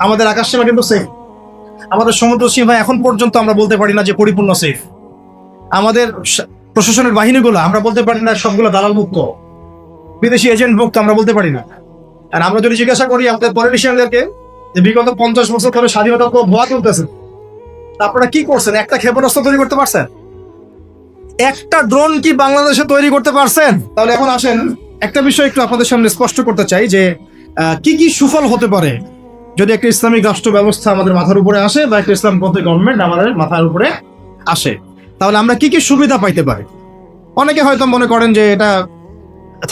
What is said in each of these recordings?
আমাদের আকাশ সীমা কিন্তু সেফ, আমাদের সমুদ্র সীমা এখন পর্যন্ত আমরা বলতে পারি না যে পরিপূর্ণ সেফ। আমাদের প্রশাসনের বাহিনীগুলো আমরা বলতে পারি না সবগুলো দালাল মুক্ত, বিদেশি এজেন্ট মুক্ত আমরা বলতে পারি না। আর আমরা যদি জিজ্ঞাসা করি আমাদের পলিটিশিয়ানদেরকে যে বিগত 50 বছর ধরে স্বাধীনতা তো ভুয়া চলতেছে, আপনারা কি করছেন? একটা ক্ষেপণাস্ত্র তৈরি করতে পারছেন? একটা ড্রোন কি বাংলাদেশে তৈরি করতে পারছেন? তাহলে এখন আসেন একটা বিষয় একটু আপনাদের সামনে স্পষ্ট করতে চাই যে কি কি সুফল হতে পারে যদি একটা ইসলামিক রাষ্ট্র ব্যবস্থা আমাদের মাথার উপরে আসে বা একটা ইসলামপন্থী গভর্নমেন্ট আমাদের মাথার উপরে আসে। তাহলে আমরা কি কি সুবিধা পাইতে পারি? অনেকে হয়তো মনে করেন যে এটা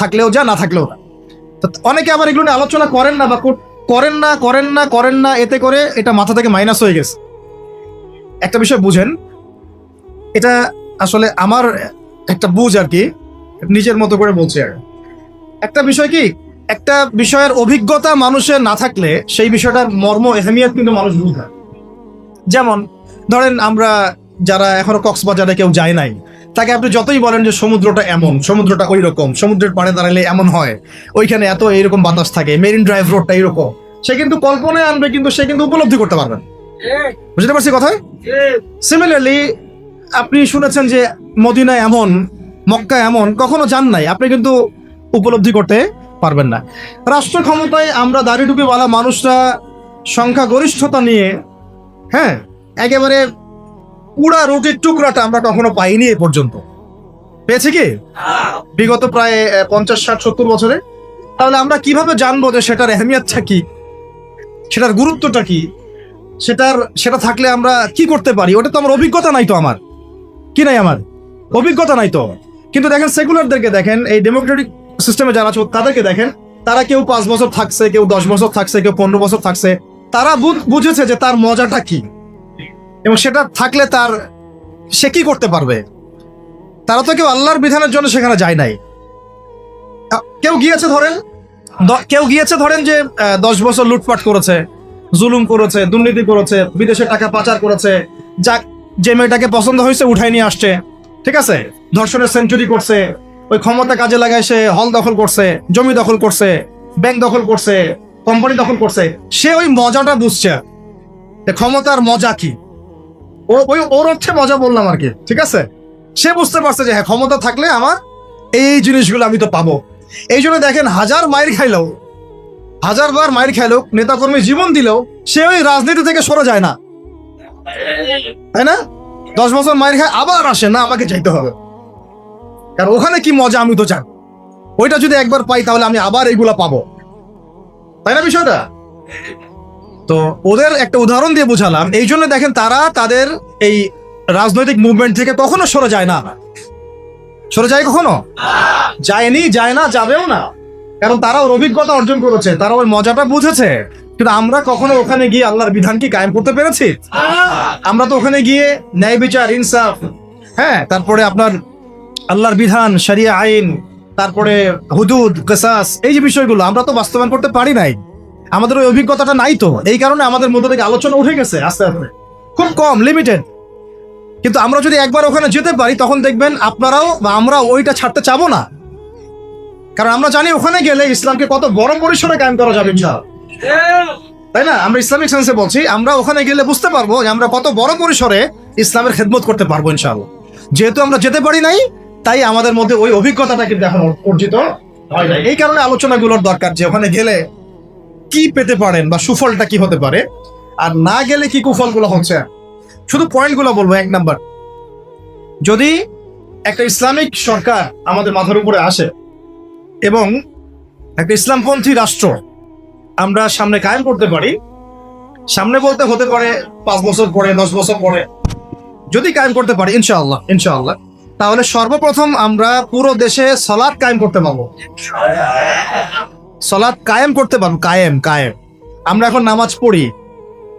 থাকলেও যা, না থাকলেও না। অনেকে আবার এগুলো নিয়ে আলোচনা করেন না বা করেন না, এতে করে এটা মাথা থেকে মাইনাস হয়ে গেছে। একটা বিষয় বুঝেন, এটা আসলে আমার একটা বুঝ আর কি, নিজের মতো করে বলছি। আর একটা বিষয় কি, একটা বিষয়ের অভিজ্ঞতা মানুষের না থাকলে সেই বিষয়টার মর্ম এহমিয়ত কিন্তু মানুষ বুঝে। যেমন ধরেন আমরা যারা এখনো কক্সবাজারে কেউ যায় নাই, তাকে আপনি যতই বলেন যে সমুদ্রটা এমন, সমুদ্রটা ওই রকম, সমুদ্রের পাড়ে দাঁড়ালে এমন হয়, ওইখানে এত এইরকম বাতাস থাকে, মেরিন ড্রাইভ রোডটা এইরকম, সে কিন্তু কল্পনায় আনবে, কিন্তু সে কিন্তু উপলব্ধি করতে পারবে। বুঝতে পারছি কথা? সিমিলারলি আপনি শুনেছেন যে মদিনা এমন, মক্কা এমন, কখনো যান নাই, আপনি কিন্তু উপলব্ধি করতে পারবেন না। রাষ্ট্র ক্ষমতায় আমরা দাড়িটুপিওয়ালা মানুষরা সংখ্যাগরিষ্ঠতা নিয়ে, হ্যাঁ, একেবারে পুরা রুটির টুকরাটা আমরা কখনো পাইনি এ পর্যন্ত। পেয়েছি কি বিগত প্রায় 50, 60, 70 বছরে? তাহলে আমরা কিভাবে জানবো যে সেটার এহমিয়তটা কি, সেটার গুরুত্বটা কি, সেটা থাকলে আমরা কি করতে পারি? ওটা তো আমার অভিজ্ঞতা নাই, তো আমার কি নাই, আমার অভিজ্ঞতা নাই তো। কিন্তু দেখেন সেকুলারদেরকে দেখেন, এই ডেমোক্রেটিক সিস্টেমে যারা আছে তাদেরকে দেখেন, তারা কেউ 5 বছর থাকছে, কেউ 10 বছর থাকছে, কেউ 15 বছর থাকছে। তারা বুঝেছে যে তার মজাটা কি এবং সেটা থাকলে সে কি করতে পারবে। তারা তো কেউ আল্লাহর বিধানের জন্য সেখানে যায় নাই। কেউ গিয়েছে ধরেন যে 10 বছর লুটপাট করেছে, জুলুম করেছে, দুর্নীতি করেছে, বিদেশে টাকা পাচার করেছে, যে মেয়েটাকে পছন্দ হয়েছে উঠাই নিয়ে আসছে, ঠিক আছে, ধর্ষণের সেঞ্চুরি করছে, ওই ক্ষমতা কাজে লাগায় সে হল দখল করছে, জমি দখল করছে, ব্যাংক দখল করছে, কোম্পানি দখল করছে। সে ওই মজাটা বুঝছে, ক্ষমতার মজা কি, ওর অর্থে মজা বললাম আর কি, ঠিক আছে। সে বুঝতে পারছে যে হ্যাঁ, ক্ষমতা থাকলে আমার এই জিনিসগুলো আমি তো পাবো। এই জন্য দেখেন, 1000 বার মায়ের খাইলো, নেতাকর্মী জীবন দিলেও সে ওই রাজনীতি থেকে সরে যায় না, তাই না? 10 বছর মায়ের খায়, আবার আসে না, আমাকে চাইতে হবে, কারণ ওখানে কি মজা আমি তো জানি। ওইটা যদি একবার পাই তাহলে আমি আবার এইগুলা পাবো, তাই না বিষয়টা? তো ওদের একটা উদাহরণ দিয়ে বুঝালাম। এই জন্য দেখেন তারা তাদের এই রাজনৈতিক মুভমেন্ট থেকে কখনো সরে যায় না। সরে যায় কখনো? যায়নি, যায় না, যাবেও না, কারণ তারা ওর অভিজ্ঞতা অর্জন করেছে, তারা ওই মজাটা বুঝেছে। কিন্তু আমরা কখনো ওখানে গিয়ে আল্লাহর বিধান কি কায়েম করতে পেরেছি? আমরা তো ওখানে গিয়ে ন্যায় বিচার, ইনসাফ, হ্যাঁ, তারপরে আপনার আল্লাহর বিধান, শরিয়া আইন, তারপরে হুদুদ, কিসাস, এই যে বিষয়গুলো আমরা তো বাস্তবায়ন করতে পারি নাই। আমাদের ওই অভিজ্ঞতাটা নাই, তো এই কারণে আমাদের মধ্যে থেকে আলোচনা উঠে গেছে আস্তে আস্তে, খুব কম, লিমিটেড। কিন্তু আমরা যদি একবার ওখানে যেতে পারি তখন দেখবেন আপনারাও বা আমরা ওইটা ছাড়তে চাবো না, কারণ আমরা জানি ওখানে গেলে ইসলামকে কত বড় পরিসরে কায়েম করা যাবে ইনশাআল্লাহ, তাই না? আমরা ইসলামিক সেন্সে বলছি, আমরা ওখানে গেলে বুঝতে পারবো যে আমরা কত বড় পরিসরে ইসলামের খেদমত করতে পারবো ইনশাআল্লাহ। যেহেতু আমরা যেতে পারি নাই, তাই আমাদের মধ্যে ওই অভিজ্ঞতাটা কিন্তু এখন অর্জিত হয় নাই। এই কারণে আলোচনাগুলোর দরকার যে ওখানে গেলে কি পেতে পারেন বা সুফলটা কি হতে পারে, আর না গেলে কি কুফলগুলো হচ্ছে। শুধু পয়েন্টগুলো বলবো। 1 নাম্বার, যদি একটা ইসলামিক সরকার আমাদের মাথার উপরে আসে এবং একটা ইসলামপন্থী রাষ্ট্র আমরা সামনে কায়েম করতে পারি, সামনে বলতে হতে পারে 5 বছর পরে, 10 বছর পরে, যদি কায়েম করতে পারি ইনশাআল্লাহ, তাহলে সর্বপ্রথম আমরা পুরো দেশে সালাত কায়েম করতে পারবো। সালাত কায়েম করতে পারবো, কায়েম। আমরা এখন নামাজ পড়ি,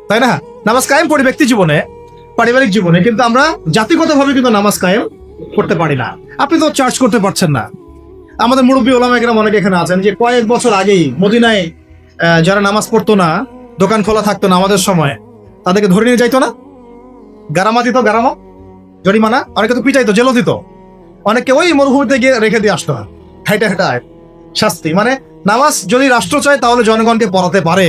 তাই না? নামাজ কায়েম করি ব্যক্তি জীবনে, পারিবারিক জীবনে, কিন্তু আমরা জাতিগতভাবে কিন্তু নামাজ কায়েম করতে পারি না। আপনি তো চার্জ করতে পারছেন না। আমাদের মুরব্বী ওলামা একরাম অনেকে এখানে আছেন যে কয়েক বছর আগেই মদিনায় যারা নামাজ পড়তো না, দোকান খোলা থাকতো না আমাদের সময়, তাদেরকে ধরে নিয়ে যাইতো না, গারামা দিত, জরিমানা, অনেকে তো পিটাইতো, জেলও দিত, অনেকে ওই মরুভূমিতে গিয়ে রেখে দিয়ে আসতো, হাইটা শাস্তি। মানে নামাজ যদি রাষ্ট্র চায় তাহলে জনগণকে পড়াতে পারে,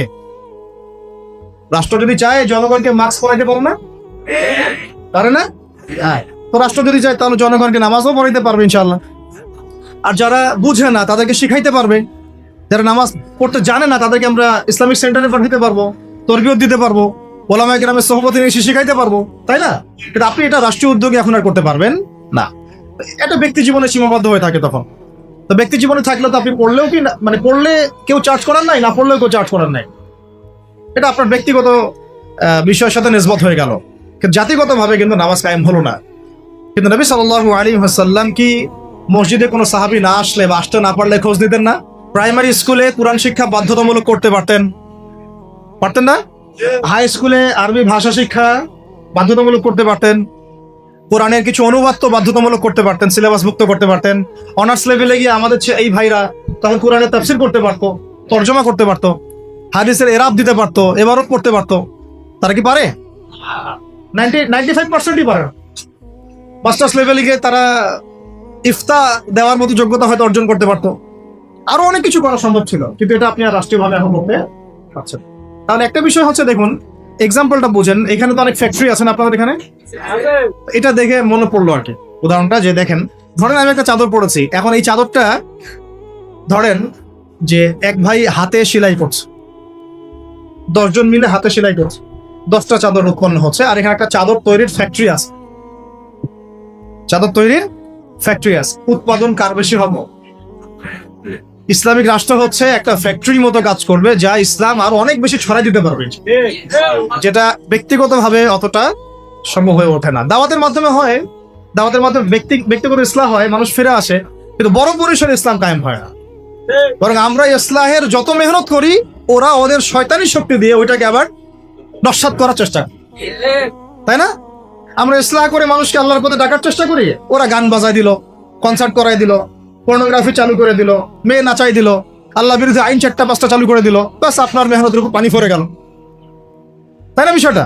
রাষ্ট্র যদি চায় জনগণকে মাস্ক পরাইতে পারে না, পারে না? তো রাষ্ট্র যদি চায় তাহলে জনগণকে নামাজও পড়াইতে পারবে ইনশাআল্লাহ। আর যারা বুঝে না তাদেরকে শিখাইতে পারবে, যারা নামাজ পড়তে জানে না তাদেরকে আমরা ইসলামিক সেন্টারে পাঠাতে পারবো, তরবিয়ত দিতে পারবো, ওলামায়ে কেরামের সোহবতে নিয়ে শিখাইতে পারবো, তাই না? কিন্তু আপনি এটা রাষ্ট্রীয় উদ্যোগে এখন আর করতে পারবেন না। এটা ব্যক্তি জীবনে সীমাবদ্ধ হয়ে থাকে তখন। তো ব্যক্তি জীবনে থাকলে তো আপনি পড়লেও কি না, মানে পড়লে কেউ চার্জ করার নাই, না পড়লেও কেউ চার্জ করার নাই। এটা আপনার ব্যক্তিগত বিষয়ের সাথে নিসবত হয়ে গেল, কিন্তু জাতিগতভাবে কিন্তু নামাজ কায়েম হলো না। কিন্তু নবী সাল্লাল্লাহু আলাইহি ওয়াসাল্লাম কি মসজিদে কোনো সাহাবী না আসলে বা আসতে না পারলে খোঁজ দিতেন না? প্রাইমারি স্কুলে কোরআন শিক্ষা বাধ্যতামূলক করতে পারতেন না? হাই স্কুলে আরবি ভাষা শিক্ষা বাধ্যতামূলক করতে পারতেন, কোরআনের কিছু অনুবাদ তো বাধ্যতামূলক করতে পারতেন, সিলেবাস মুক্ত করতে পারতেন। অনার্স লেভেলে গিয়ে আমাদের এই ভাইরা তখন কোরআনের তাফসীর করতে পারতো, তরজমা করতে পারতো, হাদিসের এরাব দিতে পারতো, এবারত পড়তে পারতো। তারা কি পারে? 95%ই পারে। মাস্টার্স লেভেলে গিয়ে তারা ইফতা দেওয়ার মতো যোগ্যতা হয়তো অর্জন করতে পারতো। আরো অনেক কিছু করা সম্ভব ছিল, কিন্তু এটা আপনি আর রাষ্ট্রীয়ভাবে এখন করতে পারছেন। তাহলে একটা বিষয় হচ্ছে, দেখুন এক্সাম্পলটা বুঝেন, এখানে তো অনেক ফ্যাক্টরি আছেন আপনাদের এখানে, এটা দেখে মনে পড়লো আর কি উদাহরণটা, যে দেখেন ধরেন আমি একটা চাদর পরেছি, এখন এই চাদরটা ধরেন যে এক ভাই হাতে সেলাই করছে, 10 জন মিলে হাতে সেলাই করছে, 10টা চাদর উৎপন্ন হচ্ছে, আর এখানে একটা চাদর তৈরির ফ্যাক্টরি আছে, চাদর তৈরির ফ্যাক্টরি আছে। উৎপাদন কার বেশি হবে? ইসলামিক রাষ্ট্র হচ্ছে একটা ফ্যাক্টরির মতো কাজ করবে, যা ইসলাম আরো অনেক বেশি ছড়াই দিতে পারবে, যেটা ব্যক্তিগতভাবে অতটা সম্ভব হয়ে ওঠে না। দাওয়াতের মাধ্যমে হয়, দাওয়াতের মাধ্যমে ব্যক্তিগত ইসলাম হয়, মানুষ ফিরে আসে, কিন্তু বড় পরিসরে ইসলাম কায়েম হয় না। বরং আমরা ইসলাহের যত মেহনত করি, ওরা ওদের শয়তানি শক্তি দিয়ে ওইটাকে আবার নস্যাৎ করার চেষ্টা করে, তাই না? আমরা ইসলাহ করে মানুষকে আল্লাহর পথে ডাকার চেষ্টা করি, ওরা গান বাজায় দিল, কনসার্ট করাই দিল, পর্নোগ্রাফি চালু করে দিল, মেয়ে নাচাই দিল, আল্লাহ বিরুদ্ধে আইন 4টা-5টা চালু করে দিল, বাস আপনার মেহনতের উপর পানি পড়ে গেল, তাই না বিষয়টা?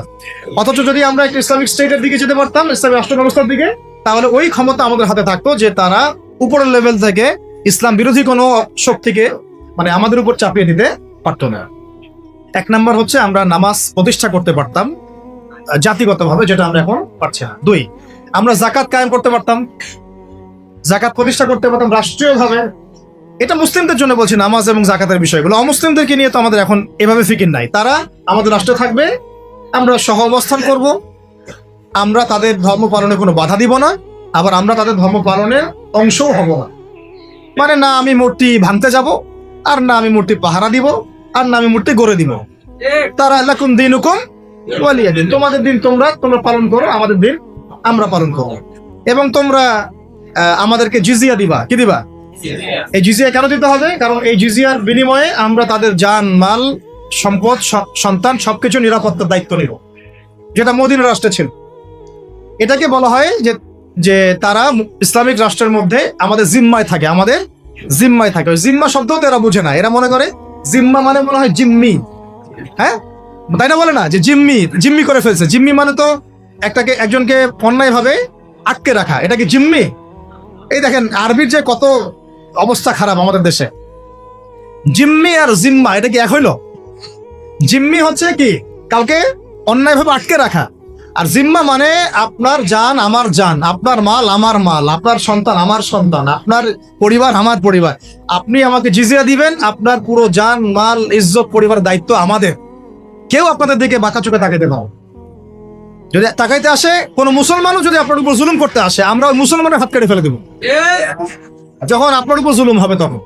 অথচ যদি আমরা একটা ইসলামিক স্টেটের দিকে যেতে পারতাম, ইসলামিক রাষ্ট্র ব্যবস্থার দিকে, তাহলে ওই ক্ষমতা আমাদের হাতে থাকতো যে তারা উপরের লেভেল থেকে ইসলাম বিরোধী কোনো শক্তিকে মানে আমাদের উপর চাপিয়ে দিতে পারতো না। 1 নাম্বার হচ্ছে আমরা নামাজ প্রতিষ্ঠা করতে পারতাম জাতিগতভাবে, যেটা আমরা এখন পারছি না। 2, আমরা যাকাত কায়েম করতে পারতাম, যাকাত প্রতিষ্ঠা করতে পারতাম রাষ্ট্রীয়ভাবে। এটা মুসলিমদের জন্য বলছি, নামাজ এবং যাকাতের বিষয়গুলো। অমুসলিমদেরকে নিয়ে তো আমাদের এখন এভাবে ফিকির নাই, তারা আমাদের রাষ্ট্রে থাকবে, আমরা সহ অবস্থান করব, আমরা তাদের ধর্ম পালনে কোনো বাধা দিব না, আবার আমরা তাদের ধর্ম পালনের অংশও হব না। মানে না আমি মূর্তি ভাঙতে যাব, আর না আমি মূর্তি পাহারা দিব, আর না আমি মূর্তি গড়ে দিব। তারা লাকুম দীনুকুম ওয়ালিয়া দিন, তোমাদের দিন তোমরা পালন করো, আমাদের দিন আমরা পালন করব। এবং তোমরা আমাদেরকে জিজিয়া দিবা। কি দিবা? এই জিজিয়া কেন দিতে হবে? কারণ এই জিজিয়ার বিনিময়ে আমরা তাদের জান মাল সম্পদ সন্তান সবকিছু নিরাপত্তার দায়িত্ব নিব, যেটা মদিনা রাষ্ট্রে ছিল। এটাকে বলা হয় যে তারা ইসলামিক রাষ্ট্রের মধ্যে আমাদের জিম্মায় থাকে, আমাদের জিম্মায় থাকে। ওই জিম্মা শব্দও তো এরা বুঝে না, এরা মনে করে জিম্মা মানে মনে হয় জিম্মি, হ্যাঁ তাই না? বলে না যে জিম্মি করে ফেলছে। জিম্মি মানে তো একজনকে অন্যায় ভাবে আটকে রাখা, এটা কি জিম্মি? এই দেখেন আরবির যে কত অবস্থা খারাপ আমাদের দেশে। জিম্মি আর জিম্মা এটা কি এক হইল? জিম্মি হচ্ছে কি কাউকে অন্যায় ভাবে আটকে রাখা, আর জিম্মা মানে আপনার জান আমার জান, আপনার মাল আমার মাল, আপনার সন্তান আমার সন্তান, আপনার পরিবার আমার পরিবার। আপনি আমাকে জিজিয়া দিবেন, আপনার পুরো জান মাল ইজ্জত পরিবার দায়িত্ব আমাদের। কেউ আপনাদের দিকে বাঁকা চোখে তাকাইতে পারো। যদি তাকাইতে আসে কোনো মুসলমানও যদি আপনার উপর জুলুম করতে আসে, আমরা ওই মুসলমানের হাত কেটে ফেলে দেব। যখন আপনার উপর জুলুম হবে, তখন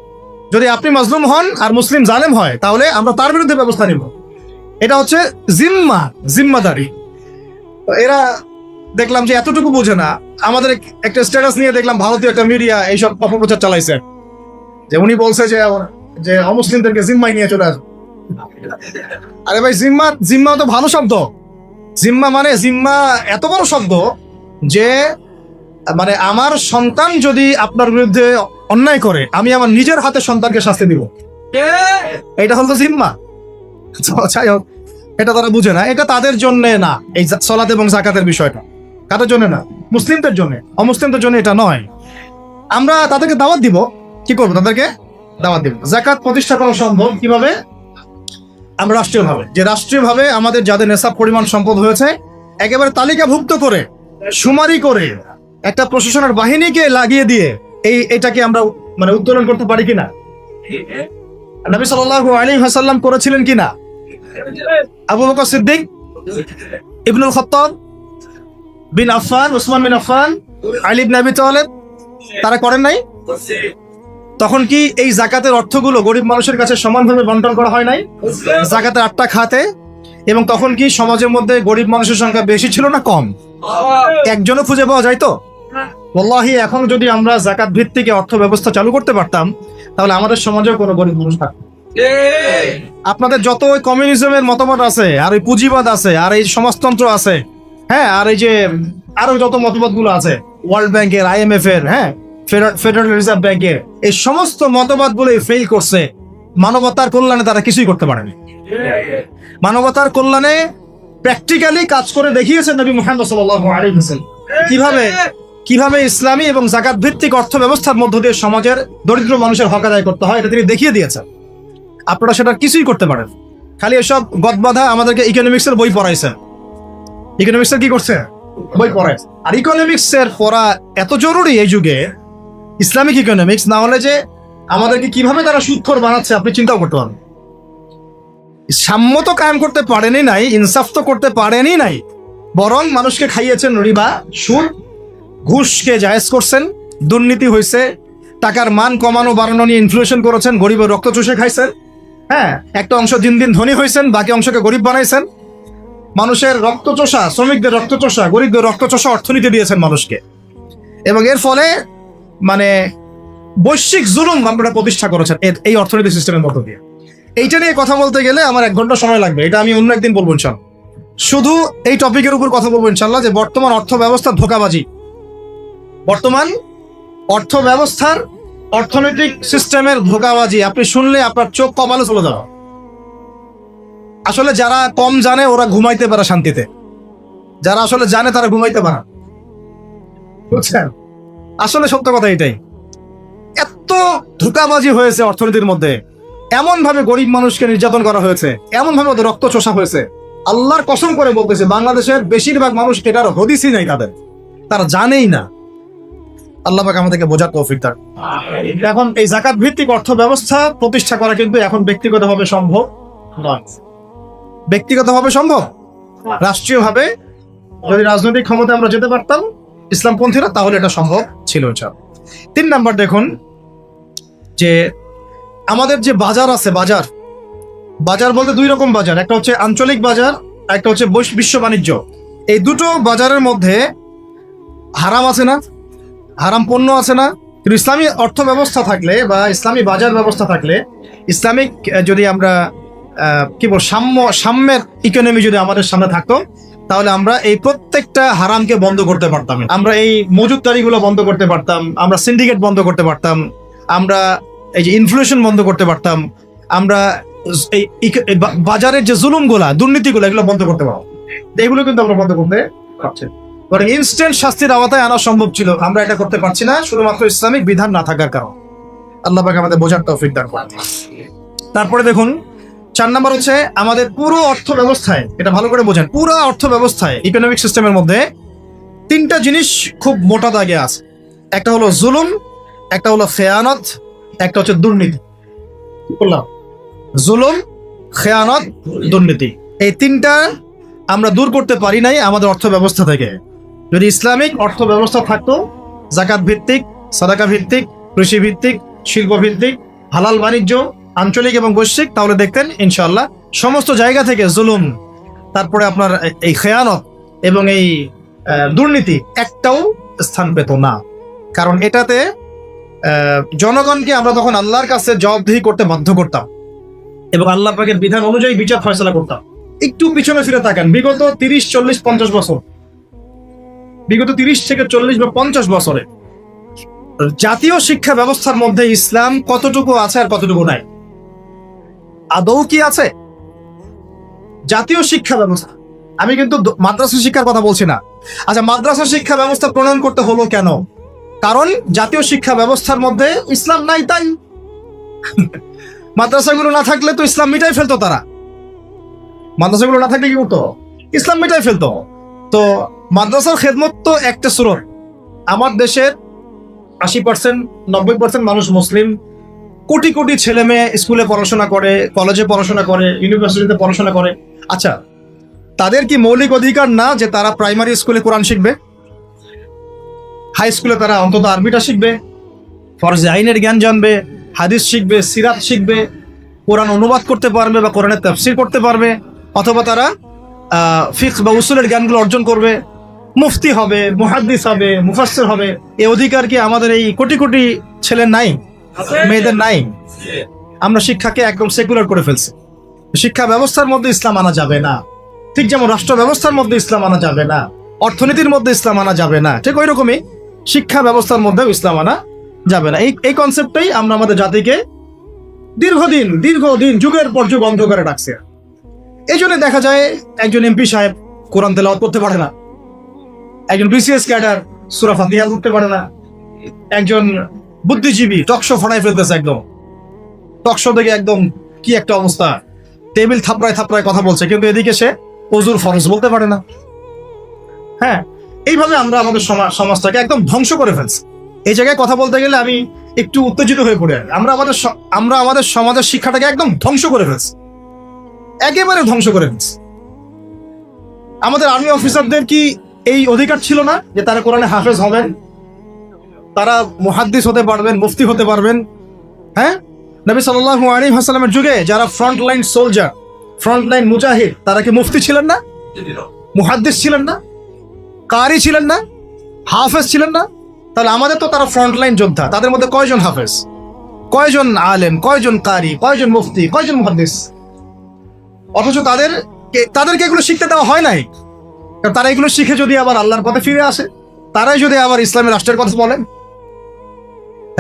যদি আপনি মাজলুম হন আর মুসলিম জালেম হয়, তাহলে আমরা তার বিরুদ্ধে ব্যবস্থা নিব। এটা হচ্ছে জিম্মাদারি। এরা দেখলাম যে এতটুকু বোঝে না। আমাদের একটা স্ট্যাটাস নিয়ে দেখলাম ভারতীয় একটা মিডিয়া এইসব অপপ্রচার চালাইছে, যে উনি বলছে যে অমুসলিমদেরকে জিম্মায় নিয়ে চলে আসবে। আরে ভাই, জিম্মা তো ভালো শব্দ। জিম্মা এত বড় শব্দ যে মানে আমার সন্তান যদি আপনার বিরুদ্ধে অন্যায় করে, আমি আমার নিজের হাতে সন্তানকে শাস্তি দিব, এটা হলো জিম্মা। যাই হোক, এটা তারা বুঝে না। এটা তাদের জন্য না, এই সালাত এবং যাকাতের বিষয়টা কাদের জন্য না, মুসলিমদের জন্য। অমুসলিমদের জন্য এটা নয়। আমরা তাদেরকে দাওয়াত দিব। কি করবো? তাদেরকে দাওয়াত দিব। যাকাত প্রতিষ্ঠা করা সম্ভব কিভাবে? আমরা রাষ্ট্রীয়ভাবে রাষ্ট্রীয়ভাবে আমাদের যাদের নেশাব পরিমাণ সম্পদ হয়েছে একেবারে তালিকাভুক্ত করে সুমারি করে একটা প্রশাসনের বাহিনীকে লাগিয়ে দিয়ে এটাকে আমরা মানে উত্তোলন করতে পারি কিনা? নবী সাল্লাল্লাহু আলাইহি ওয়াসাল্লাম করেছিলেন কিনা? আবু বকর সিদ্দিক, ইবনুল খাত্তাব বিন আফফান, উসমান বিন আফফান, আলী ইবনে আবি তালেব তারা করেন নাই? তখন কি এই জাকাতের অর্থগুলো গরিব মানুষের কাছে সমানভাবে বন্টন করা হয় নাই? জাকাতের 8টা খাতে। এবং তখন কি সমাজের মধ্যে গরিব মানুষের সংখ্যা বেশি ছিল না কম? একজনও খুঁজে পাওয়া যায় তো? ওয়াল্লাহি এখন যদি আমরা জাকাত ভিত্তিক অর্থ ব্যবস্থা চালু করতে পারতাম তাহলে আমাদের সমাজেও কোনো গরিব মানুষ থাকতো। আপনাদের যত ওই কমিউনিজমের মতামত আছে আর ওই পুঁজিবাদ আছে আর এই সমাজতন্ত্র আছে, হ্যাঁ, আর এই যে আরো যত মতবাদগুলো আছে ওয়ার্ল্ড ব্যাংকের, IMF এর, হ্যাঁ, ফেডারেল রিজার্ভ ব্যাংকের, এই সমস্ত মতবাদগুলো ফেল করছে। মানবতার কল্যাণে তারা কিছুই করতে পারেনি। মানবতার কল্যাণে প্র্যাকটিক্যালি কাজ করে দেখিয়েছেন নবী মুহাম্মদ সাল্লাল্লাহু আলাইহি ওয়াসাল্লাম কিভাবে ইসলামী এবং যাকাত ভিত্তিক অর্থ ব্যবস্থার মধ্য দিয়ে সমাজের দরিদ্র মানুষের হক আদায় করতে হয়, এটা তিনি দেখিয়ে দিয়েছেন। আপনারা সেটা কিছুই করতে পারেন, খালি এসব গদবাধা আমাদেরকে ইকোনমিক্সের বই পড়াইছেন। ইকোনমিক্সের কি করছে? বই পড়ায়। আর ইকোনমিক্সের পড়া এত জরুরি এই যুগে, ইসলামিক ইকোনমিক্স, না হলে যে আমাদেরকে কিভাবে তারা সুদখোর বানাচ্ছে আপনি চিন্তাও করতে পারেন। সাম্য তো কায়েম করতে পারেনি নাই, ইনসাফ তো করতে পারেনি নাই, বরং মানুষকে খাইয়েছেন রিবা, সুদ, ঘুষকে জায়েজ করছেন, দুর্নীতি হয়েছে, টাকার মান কমানো বাড়ানো নিয়ে ইনফ্লেশন করেছেন, গরিবের রক্ত চুষে খাইছেন, হ্যাঁ, একটা অংশ দিন দিন ধনী হয়েছেন, বাকি অংশকে গরিব বানাইছেন। মানুষের রক্তচোষা, শ্রমিকদের রক্তচোষা, গরিবদের রক্তচোষা অর্থনীতি দিয়েছেন মানুষকে, এবং এর ফলে মানে বৈশ্বিক জুলুম আপনারা প্রতিষ্ঠা করেছেন এই অর্থনীতি সিস্টেমের মধ্য দিয়ে। এইটা নিয়ে কথা বলতে গেলে আমার 1 ঘন্টা সময় লাগবে, এটা আমি অন্য একদিন বলবো ইনশাল্লাহ। শুধু এই টপিকের উপর কথা বলবো ইনশাল্লাহ, যে বর্তমান অর্থ ব্যবস্থার ধোঁকাবাজি, বর্তমান অর্থ ব্যবস্থার অর্থনৈতিক সিস্টেমের ধোঁকাবাজি আপনি শুনলে আপনার চোখ কপালে চলে যাবে। আসলে যারা কম জানে ওরা ঘুমাইতে পারে শান্তিতে, যারা আসলে জানে তারা ঘুমাইতে পারে, বুঝছেন? আসলে সত্য কথা এটাই। এত ধোঁকাবাজি হয়েছে অর্থনীতির মধ্যে, এমন ভাবে গরিব মানুষকে নির্যাতন করা হয়েছে, এমন ভাবে ওদের রক্ত চোষা হয়েছে। আল্লাহর কসম করে বলতেছে, বাংলাদেশের বেশিরভাগ মানুষ এটার হদিসই নাই, তারা জানেই না। আল্লাহ পাক আমাদেরকে বোঝার তৌফিক দান। এখন এই যাকাত ভিত্তিক অর্থ ব্যবস্থা প্রতিষ্ঠা করা কিন্তু এখন ব্যক্তিগতভাবে সম্ভব নয়। ব্যক্তিগতভাবে সম্ভব, রাষ্ট্রীয়ভাবে যদি রাজনৈতিক ক্ষমতা আমরা যেতে পারতাম ইসলামপন্থীরা, তাহলে এটা সম্ভব ছিল। 3 নাম্বার দেখুন, যে আমাদের যে বাজার আছে, বাজার বলতে 2 রকম বাজার, একটা হচ্ছে আঞ্চলিক বাজার, একটা হচ্ছে বিশ্ব বাণিজ্য। এই দুটো বাজারের মধ্যে হারাম আছে না, হারাম পণ্য আছে না? কিন্তু ইসলামী অর্থ ব্যবস্থা থাকলে বা ইসলামী বাজার ব্যবস্থা থাকলে, ইসলামিক যদি আমরা কি বল সাম্যের ইকোনমি যদি আমাদের সামনে থাকতো, তাহলে আমরা এই প্রত্যেকটা হারামকে বন্ধ করতে পারতাম। আমরা এই মজুতদারিগুলো বন্ধ করতে পারতাম, আমরা সিন্ডিকেট বন্ধ করতে পারতাম, আমরা এই যে ইনফ্লেশন বন্ধ করতে পারতাম, আমরা এই বাজারের যে জুলুমগুলা, দুর্নীতিগুলো, এগুলো বন্ধ করতে পারতাম। এগুলো কিন্তু আমরা বন্ধ করতে পারছি, বরং ইনস্ট্যান্ট শাস্তির আওতায় আনা সম্ভব ছিল। আমরা এটা করতে পারছি না শুধুমাত্র ইসলামিক বিধান না থাকার কারণে। আল্লাহ পাক আমাদের বোঝার তৌফিক দান করুন। তারপরে দেখুন 4 নাম্বার হচ্ছে আমাদের পুরো অর্থ ব্যবস্থায়, এটা ভালো করে বোঝেন, পুরো অর্থ ব্যবস্থায় ইকোনমিক সিস্টেমের মধ্যে 3টা জিনিস খুব মোটা দাগে আছে। একটা হলো জুলুম, একটা হলো খেয়ানত, একটা হচ্ছে দুর্নীতি। বললাম জুলুম, খেয়ানত, দুর্নীতি, এই 3টা আমরা দূর করতে পারি নাই আমাদের অর্থ ব্যবস্থা থেকে। যদি ইসলামিক অর্থ ব্যবস্থা থাকতো, যাকাত ভিত্তিক, সাদাকা ভিত্তিক, কৃষি ভিত্তিক, শিল্প ভিত্তিক, হালাল বাণিজ্য, আঞ্চলিক এবং বৈশ্বিক, তাহলে দেখতেন ইনশাআল্লাহ সমস্ত জায়গা থেকে জুলুম, তারপরে আপনার এই খেয়ানত এবং এই দুর্নীতি একটাও স্থান পেত না। কারণ এটাতে জনগণকে আমরা তখন আল্লাহর কাছে জবাবদিহি করতে বাধ্য করতাম এবং আল্লাহ পাকের বিধান অনুযায়ী বিচার ফয়সালা করতাম। একটু পিছনে ফিরে তাকান, বিগত 30, 40, 50 বছর, বিগত 30 থেকে 40 বা 50 বছরে জাতীয় শিক্ষা ব্যবস্থার মধ্যে ইসলাম কতটুকু আছে আর কতটুকু নাই? আদৌ কি আছে জাতীয় শিক্ষা ব্যবস্থা? আমি কিন্তু মাদ্রাসা শিক্ষার কথা বলছি না। আচ্ছা, মাদ্রাসা শিক্ষা ব্যবস্থা প্রণয়ন করতে হলো কেন? কারণ জাতীয় শিক্ষা ব্যবস্থার মধ্যে ইসলাম নাই, তাই। মাদ্রাসাগুলো না থাকলে তো ইসলাম মিটাই ফেলতো তারা। মাদ্রাসাগুলো না থাকলে কি করতো? ইসলাম মিটাই ফেলতো। তো মাদ্রাসার খেদমত তো একটা স্রোত। আমার দেশের 80% 90% মানুষ মুসলিম, কোটি কোটি ছেলে মেয়ে স্কুলে পড়াশোনা করে, কলেজে পড়াশোনা করে, ইউনিভার্সিটিতে পড়াশোনা করে। আচ্ছা, তাদের কি মৌলিক অধিকার না যে তারা প্রাইমারি স্কুলে কোরআন শিখবে, হাই স্কুলে তারা অন্তত আরবিটা শিখবে, ফরজে আইনের জ্ঞান জানবে, হাদিস শিখবে, সিরাত শিখবে, কোরআন অনুবাদ করতে পারবে বা কোরআনের তাফসীর করতে পারবে, অথবা তারা ফিকহ বা উসুলের জ্ঞানগুলো অর্জন করবে, মুফতি হবে, মুহাদ্দিস হবে, মুফাসসির হবে। এই অধিকার কি আমাদের এই কোটি কোটি ছেলের নাই, মেয়েদের নাই? আমরা শিক্ষাকে একদম সেকুলার করে ফেলছি। শিক্ষা ব্যবস্থার মধ্যে ইসলাম আনা যাবে না, ঠিক যেমন রাষ্ট্র ব্যবস্থার মধ্যে ইসলাম আনা যাবে না, অর্থনীতির মধ্যে ইসলাম আনা যাবে না, ঠিক ওই রকমই শিক্ষা ব্যবস্থার মধ্যেও ইসলাম আনা যাবে না। এই কনসেপ্টটাই আমরা আমাদের জাতিকে দীর্ঘদিন যুগের পর যুগ অন্ধকারে রাখছে। এই জন্য দেখা যায় একজন এমপি সাহেব কোরআন তেলাওয়াত করতে পারে না, একজন বিসিএস ক্যাডার সূরা ফাতিহা করতে পারে না, একজন বুদ্ধিজীবী টকশো ফড়াই ফেলতেছে, একদম টকশো থেকে একদম কি একটা অবস্থা, টেবিল থাপড়ায় থাপড়ায় কথা বলছে, কিন্তু এদিকে সে ওযুর ফরজ বলতে পারে না। হ্যাঁ, এইভাবে আমরা আমাদের সমাজটাকে একদম ধ্বংস করে ফেলছি। এই জায়গায় কথা বলতে গেলে আমি একটু উত্তেজিত হয়ে পড়ি। আমরা আমাদের সমাজের শিক্ষাটাকে একদম ধ্বংস করে ফেলছি, একেবারে ধ্বংস করে ফেলছি। আমাদের আর্মি অফিসারদের কি এই অধিকার ছিল না যে তারা কোরআনে হাফেজ হবেন, তারা মুহাদ্দিস হতে পারবেন, মুফতি হতে পারবেন? হ্যাঁ, নবী সাল্লাল্লাহু আলাইহি ওয়াসাল্লামের যুগে যারা front line soldier, front line মুজাহিদ, তারা কি মুফতি ছিলেন না, মুহাদ্দিস ছিলেন না, কারি ছিলেন না, হাফেজ ছিলেন না? তাহলে আমাদের তো তারা ফ্রন্ট লাইন যোদ্ধা, তাদের মধ্যে কয়জন হাফেজ, কয়জন আলেম, কয়জন কারি, কয়জন মুফতি, কয়জন মুহাদ্দিস? অথচ তাদেরকে এগুলো শিখতে দেওয়া হয় নাই। কারণ তারা এগুলো শিখে যদি আবার আল্লাহর পথে ফিরে আসে, তারাই যদি আবার ইসলামের রাষ্ট্রের কথা বলেন।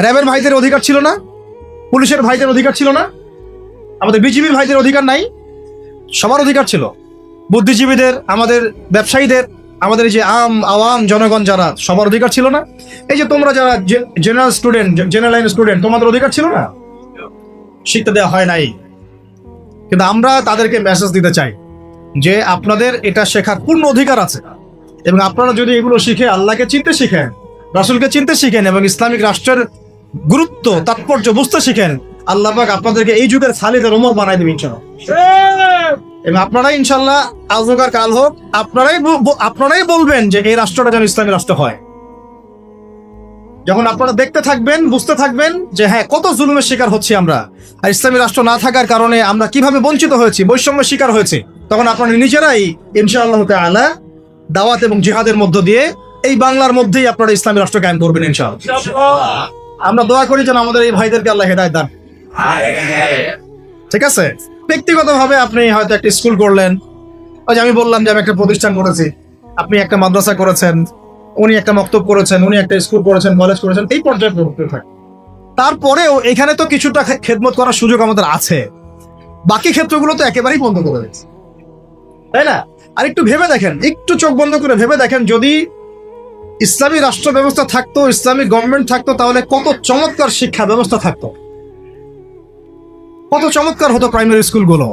র্যাবের ভাইদের অধিকার ছিল না, পুলিশের ভাইদের অধিকার ছিল না, আমাদের বিজিবির ভাইদের অধিকার নাই? সবার অধিকার ছিল। বুদ্ধিজীবীদের, আমাদের ব্যবসায়ীদের, আমাদের এই যে আওয়াম জনগণ যারা, সবার অধিকার ছিল না? এই যে তোমরা যারা জেনারেল লাইন স্টুডেন্ট, তোমাদের অধিকার ছিল না? শিখতে দেওয়া হয় নাই। কিন্তু আমরা তাদেরকে মেসেজ দিতে চাই যে আপনাদের এটা শেখার পূর্ণ অধিকার আছে, এবং আপনারা যদি এগুলো শিখে আল্লাহকে চিনতে শিখেন, রাসূলকে চিনতে শিখেন, এবং ইসলামিক রাষ্ট্রের গুরুত্ব তাৎপর্য বুঝতে শিখেন, আল্লাহ পাক আপনাদেরকে এই যুগের খালিদের ওমর বানাই দেবেন ইনশাআল্লাহ। এবং আপনারাই ইনশাআল্লাহ আজ হোক আর কাল হোক আপনারাই বলবেন যে এই রাষ্ট্রটা যেন ইসলামী রাষ্ট্র হয়। যখন আপনারা দেখতে থাকবেন, বুঝতে থাকবেন যে হ্যাঁ, কত জুলুমের শিকার হচ্ছি আমরা, আর ইসলামী রাষ্ট্র না থাকার কারণে আমরা কিভাবে বঞ্চিত হয়েছি, বৈষম্যের শিকার হয়েছে, তখন আপনারা নিজেরাই ইনশাআল্লাহ তাআলা দাওয়াত এবং জিহাদের মধ্য দিয়ে এই বাংলার মধ্যেই আপনারা ইসলামী রাষ্ট্র কায়েম করবেন ইনশাআল্লাহ। আমরা দোয়া করি যেন আমাদের এই ভাইদেরকে আল্লাহ হেদায়েত দান। ঠিক আছে? ব্যক্তিগতভাবে আপনি হয়তো একটা স্কুল করলেন, ওই যে আমি বললাম যে আমি একটা প্রতিষ্ঠান করেছি, আপনি একটা মাদ্রাসা করেছেন, উনি একটা মক্তব করেছেন, উনি একটা স্কুল করেছেন, কলেজ করেছেন, এই পর্যায়ে পড়তে থাকে। তারপরেও এখানে তো কিছুটা খেদমত করার সুযোগ আমাদের আছে, বাকি ক্ষেত্রগুলো তো একেবারেই বন্ধ করে দিয়েছে, তাই না? আর একটু ভেবে দেখেন, একটু চোখ বন্ধ করে ভেবে দেখেন, যদি ইসলামী রাষ্ট্র ব্যবস্থা থাকতো, ইসলামী গভর্নমেন্ট থাকতো, তাহলে কত চমৎকার শিক্ষা ব্যবস্থা থাকতো, কত চমৎকার হতো প্রাইমারি স্কুলগুলো।